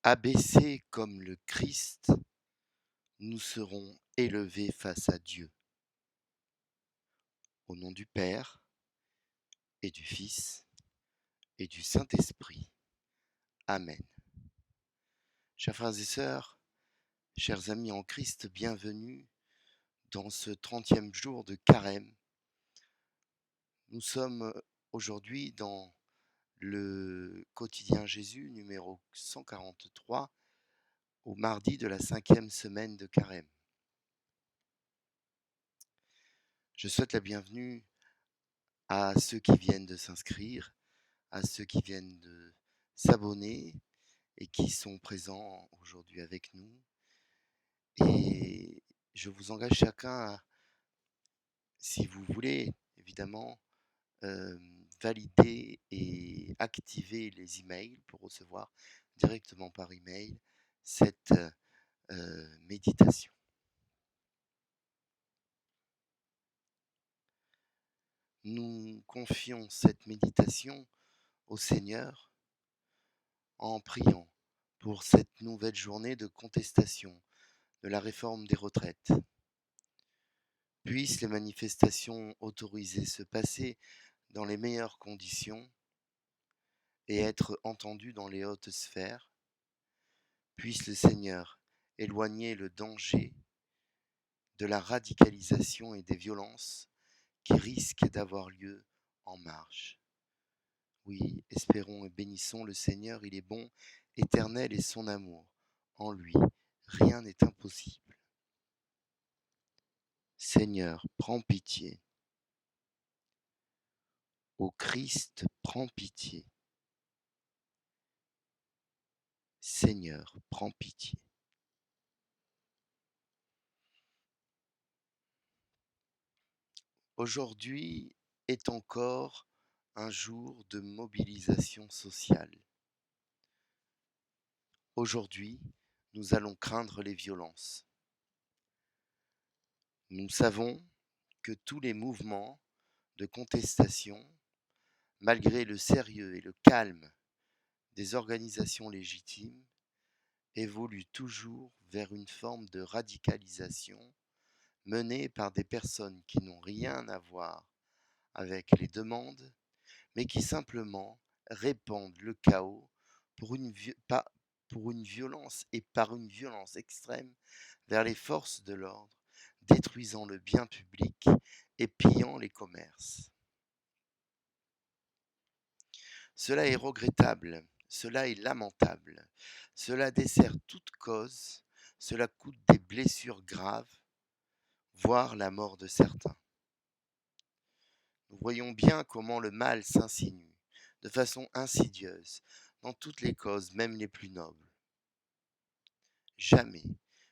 Abaissés comme le Christ, nous serons élevés face à Dieu. Au nom du Père, et du Fils, et du Saint-Esprit. Amen. Chers frères et sœurs, chers amis en Christ, bienvenue dans ce 30e jour de Carême. Nous sommes aujourd'hui dans le quotidien Jésus numéro 143, au mardi de la 5e semaine de Carême. Je souhaite la bienvenue à ceux qui viennent de s'inscrire, à ceux qui viennent de s'abonner et qui sont présents aujourd'hui avec nous. Et je vous engage chacun, si vous voulez, évidemment, valider et activer les emails pour recevoir directement par email cette méditation. Nous confions cette méditation au Seigneur en priant pour cette nouvelle journée de contestation de la réforme des retraites. Puissent les manifestations autorisées se passer dans les meilleures conditions et être entendues dans les hautes sphères. Puisse le Seigneur éloigner le danger de la radicalisation et des violences qui risquent d'avoir lieu en marge. Oui, espérons et bénissons le Seigneur, il est bon, éternel est son amour. En lui, rien n'est impossible. Seigneur, prends pitié. Ô Christ, prends pitié. Seigneur, prends pitié. Aujourd'hui est encore un jour de mobilisation sociale. Aujourd'hui, nous allons craindre les violences. Nous savons que tous les mouvements de contestation, malgré le sérieux et le calme des organisations légitimes, évoluent toujours vers une forme de radicalisation menée par des personnes qui n'ont rien à voir avec les demandes, mais qui simplement répandent le chaos pour une violence et par une violence extrême vers les forces de l'ordre, détruisant le bien public et pillant les commerces. Cela est regrettable, cela est lamentable, cela dessert toute cause, cela coûte des blessures graves, voire la mort de certains. Nous voyons bien comment le mal s'insinue, de façon insidieuse, dans toutes les causes, même les plus nobles. Jamais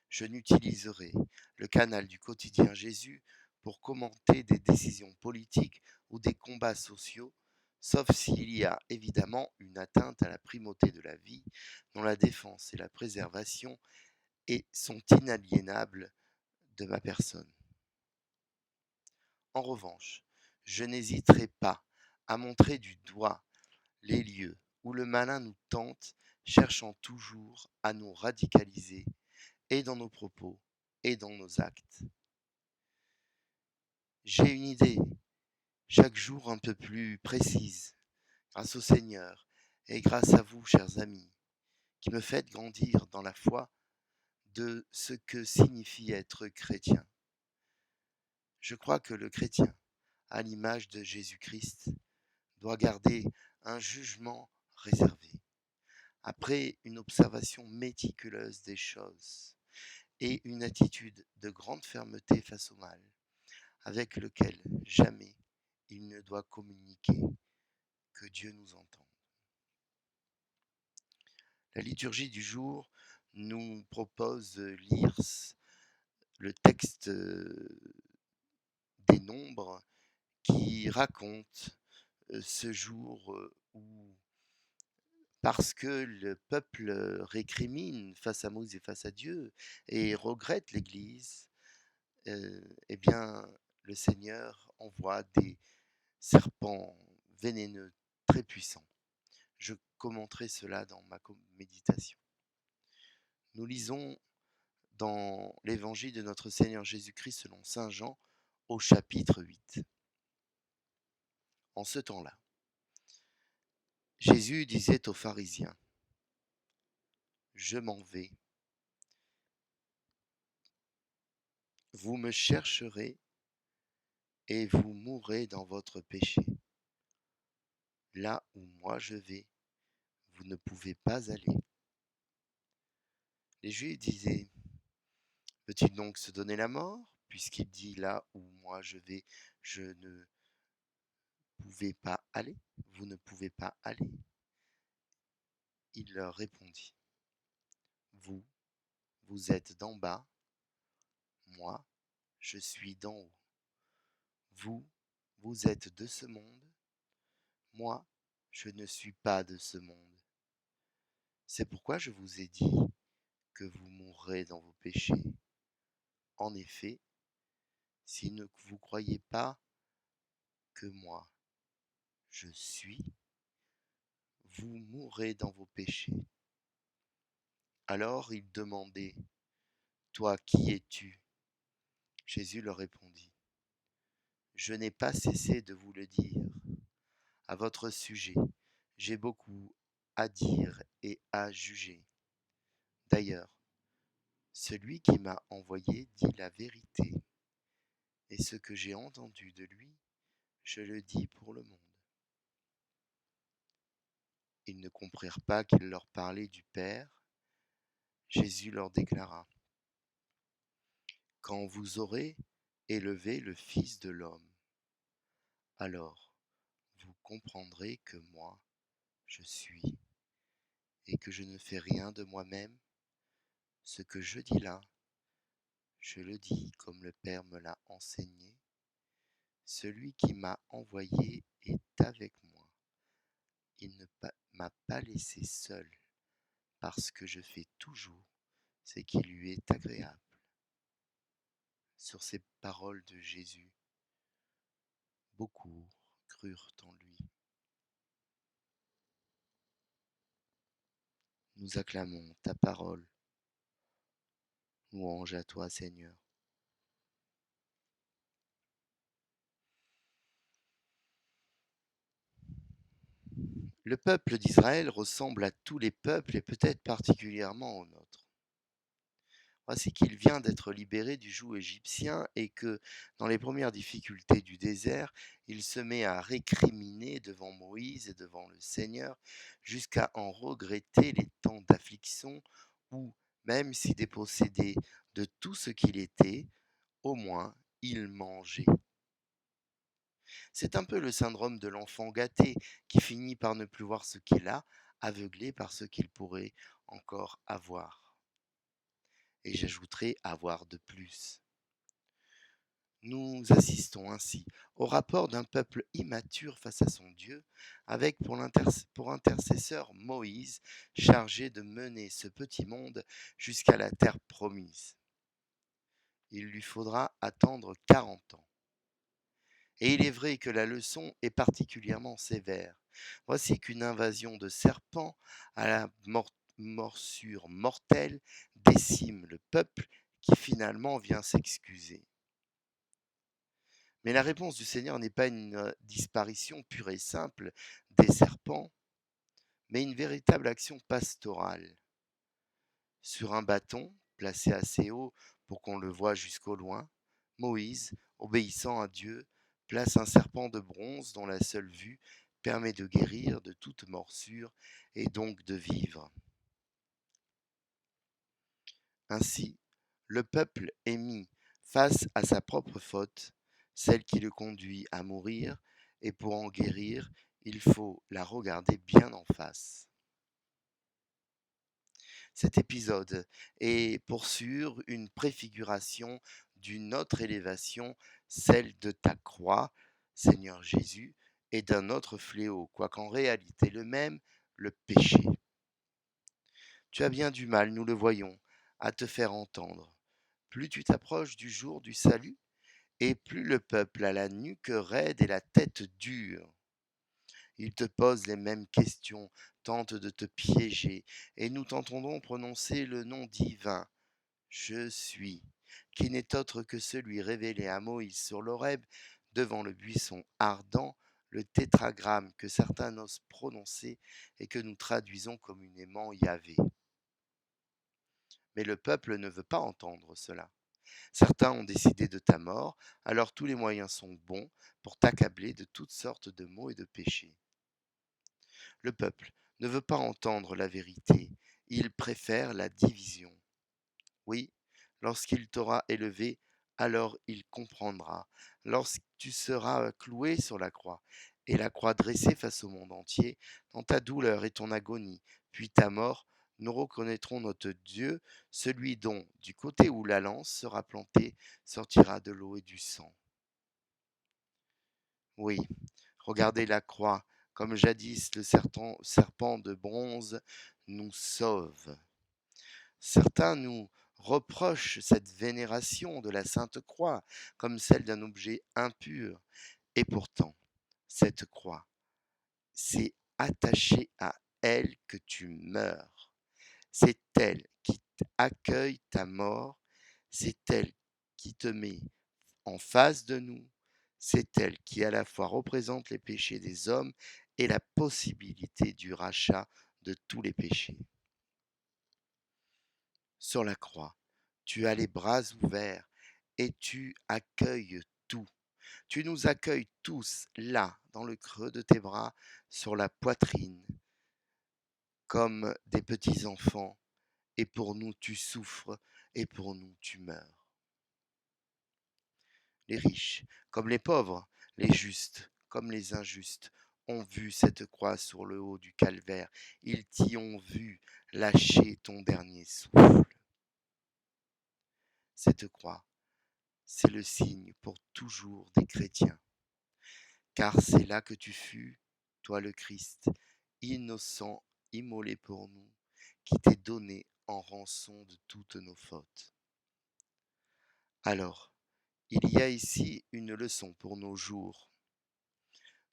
je n'utiliserai le canal du quotidien Jésus pour commenter des décisions politiques ou des combats sociaux, sauf s'il y a évidemment une atteinte à la primauté de la vie, dont la défense et la préservation sont inaliénables de ma personne. En revanche, je n'hésiterai pas à montrer du doigt les lieux où le malin nous tente, cherchant toujours à nous radicaliser, et dans nos propos, et dans nos actes. J'ai une idée, chaque jour un peu plus précise, grâce au Seigneur, et grâce à vous, chers amis, qui me faites grandir dans la foi de ce que signifie être chrétien. Je crois que le chrétien, à l'image de Jésus-Christ, doit garder un jugement réservé, après une observation méticuleuse des choses et une attitude de grande fermeté face au mal, avec lequel jamais il ne doit communiquer. Que Dieu nous entende. La liturgie du jour nous propose de lire le texte des Nombres qui raconte ce jour où, parce que le peuple récrimine face à Moïse et face à Dieu et regrette l'Église, eh bien, le Seigneur envoie des serpents vénéneux très puissants. Je commenterai cela dans ma méditation. Nous lisons dans l'évangile de notre Seigneur Jésus-Christ selon saint Jean au chapitre 8. En ce temps-là, Jésus disait aux pharisiens, je m'en vais, vous me chercherez et vous mourrez dans votre péché. Là où moi je vais, vous ne pouvez pas aller. Les Juifs disaient, veut-il donc se donner la mort, puisqu'il dit là où moi je vais, je ne pouvez pas aller, vous ne pouvez pas aller. Il leur répondit, vous, vous êtes d'en bas, moi, je suis d'en haut. Vous, vous êtes de ce monde, moi, je ne suis pas de ce monde. C'est pourquoi je vous ai dit que vous mourrez dans vos péchés. En effet, si ne vous croyez pas que moi, je suis, vous mourrez dans vos péchés. Alors ils demandaient, toi, qui es-tu? Jésus leur répondit, je n'ai pas cessé de vous le dire. À votre sujet, j'ai beaucoup à dire et à juger. D'ailleurs, celui qui m'a envoyé dit la vérité, et ce que j'ai entendu de lui, je le dis pour le monde. Ils ne comprirent pas qu'il leur parlait du Père. Jésus leur déclara, quand vous aurez élevé le Fils de l'homme, alors vous comprendrez que moi, je suis, et que je ne fais rien de moi-même. Ce que je dis là, je le dis comme le Père me l'a enseigné. Celui qui m'a envoyé est avec moi. Il ne m'a pas laissé seul, parce que je fais toujours ce qui lui est agréable. Sur ces paroles de Jésus, beaucoup crurent en lui. Nous acclamons ta parole. Louange à toi, Seigneur. Le peuple d'Israël ressemble à tous les peuples et peut-être particulièrement au nôtre. Voici qu'il vient d'être libéré du joug égyptien et que, dans les premières difficultés du désert, il se met à récriminer devant Moïse et devant le Seigneur jusqu'à en regretter les temps d'affliction où, même si dépossédé de tout ce qu'il était, au moins il mangeait. C'est un peu le syndrome de l'enfant gâté qui finit par ne plus voir ce qu'il a, aveuglé par ce qu'il pourrait encore avoir. Et j'ajouterai avoir de plus. Nous assistons ainsi au rapport d'un peuple immature face à son Dieu, avec pour intercesseur Moïse, chargé de mener ce petit monde jusqu'à la terre promise. Il lui faudra attendre 40 ans. Et il est vrai que la leçon est particulièrement sévère. Voici qu'une invasion de serpents à la morsure mortelle décime le peuple qui finalement vient s'excuser. Mais la réponse du Seigneur n'est pas une disparition pure et simple des serpents, mais une véritable action pastorale. Sur un bâton, placé assez haut pour qu'on le voie jusqu'au loin, Moïse, obéissant à Dieu, place un serpent de bronze dont la seule vue permet de guérir de toute morsure et donc de vivre. Ainsi, le peuple est mis face à sa propre faute, celle qui le conduit à mourir, et pour en guérir, il faut la regarder bien en face. Cet épisode est pour sûr une préfiguration d'une autre élévation, celle de ta croix, Seigneur Jésus, et d'un autre fléau, quoiqu'en réalité le même, le péché. Tu as bien du mal, nous le voyons, à te faire entendre. Plus tu t'approches du jour du salut, et plus le peuple a la nuque raide et la tête dure. Il te pose les mêmes questions, tente de te piéger, et nous t'entendons prononcer le nom divin, je suis, qui n'est autre que celui révélé à Moïse sur l'Horeb devant le buisson ardent, le tétragramme que certains n'osent prononcer et que nous traduisons communément Yahvé. Mais le peuple ne veut pas entendre cela. Certains ont décidé de ta mort, alors tous les moyens sont bons pour t'accabler de toutes sortes de maux et de péchés. Le peuple ne veut pas entendre la vérité, il préfère la division. Oui, lorsqu'il t'aura élevé, alors il comprendra. Lorsque tu seras cloué sur la croix, et la croix dressée face au monde entier, dans ta douleur et ton agonie, puis ta mort, nous reconnaîtrons notre Dieu, celui dont, du côté où la lance sera plantée, sortira de l'eau et du sang. Oui, regardez la croix, comme jadis le serpent de bronze nous sauve. Certains nous reprochent cette vénération de la Sainte Croix comme celle d'un objet impur. Et pourtant, cette croix, c'est attaché à elle que tu meurs. C'est elle qui accueille ta mort. C'est elle qui te met en face de nous. C'est elle qui à la fois représente les péchés des hommes et la possibilité du rachat de tous les péchés. Sur la croix, tu as les bras ouverts et tu accueilles tout. Tu nous accueilles tous là, dans le creux de tes bras, sur la poitrine, comme des petits enfants, et pour nous tu souffres, et pour nous tu meurs. Les riches, comme les pauvres, les justes, comme les injustes, ont vu cette croix sur le haut du calvaire. Ils t'y ont vu lâcher ton dernier souffle. Cette croix, c'est le signe pour toujours des chrétiens, car c'est là que tu fus, toi le Christ, innocent, immolé pour nous, qui t'est donné en rançon de toutes nos fautes. Alors, il y a ici une leçon pour nos jours.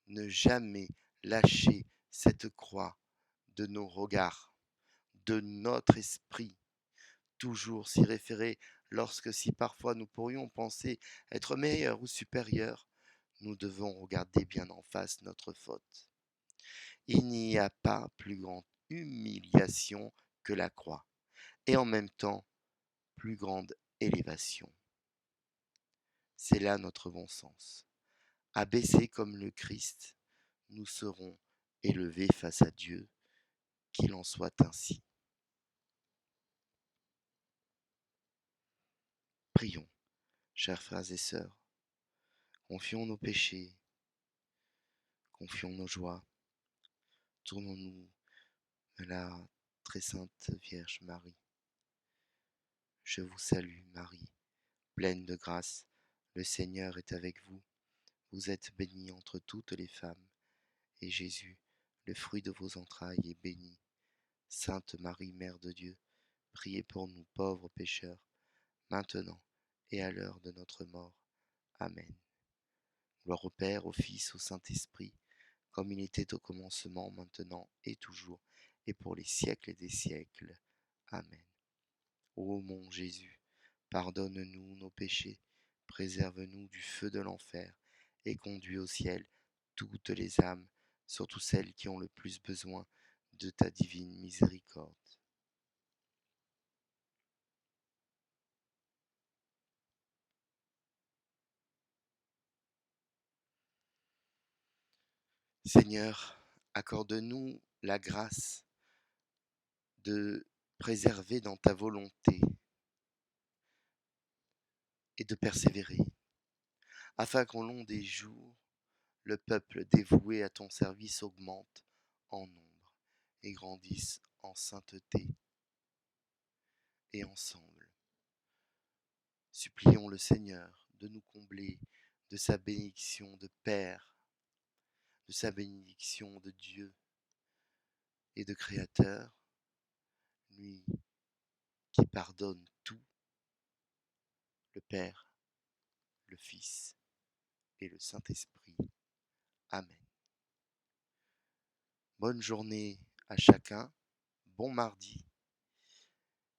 Ne jamais lâcher cette croix de nos regards, de notre esprit, toujours s'y référer lorsque si parfois nous pourrions penser être meilleurs ou supérieurs, nous devons regarder bien en face notre faute. Il n'y a pas plus grande humiliation que la croix, et en même temps plus grande élévation. C'est là notre bon sens. Abaissés comme le Christ, nous serons élevés face à Dieu, qu'il en soit ainsi. Prions, chers frères et sœurs, confions nos péchés, confions nos joies, tournons-nous vers la très sainte Vierge Marie. Je vous salue, Marie, pleine de grâce, le Seigneur est avec vous. Vous êtes bénie entre toutes les femmes, et Jésus, le fruit de vos entrailles, est béni. Sainte Marie, Mère de Dieu, priez pour nous pauvres pécheurs, maintenant et à l'heure de notre mort. Amen. Gloire au Père, au Fils, au Saint-Esprit, comme il était au commencement, maintenant et toujours, et pour les siècles des siècles. Amen. Ô mon Jésus, pardonne-nous nos péchés, préserve-nous du feu de l'enfer, et conduis au ciel toutes les âmes, surtout celles qui ont le plus besoin de ta divine miséricorde. Seigneur, accorde-nous la grâce de préserver dans ta volonté et de persévérer, afin qu'au long des jours, le peuple dévoué à ton service augmente en nombre et grandisse en sainteté. Et ensemble, supplions le Seigneur de nous combler de sa bénédiction de Père, de sa bénédiction de Dieu et de Créateur, lui qui pardonne tout, le Père, le Fils et le Saint-Esprit. Amen. Bonne journée à chacun, bon mardi,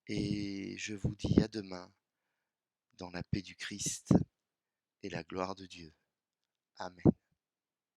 et je vous dis à demain dans la paix du Christ et la gloire de Dieu. Amen.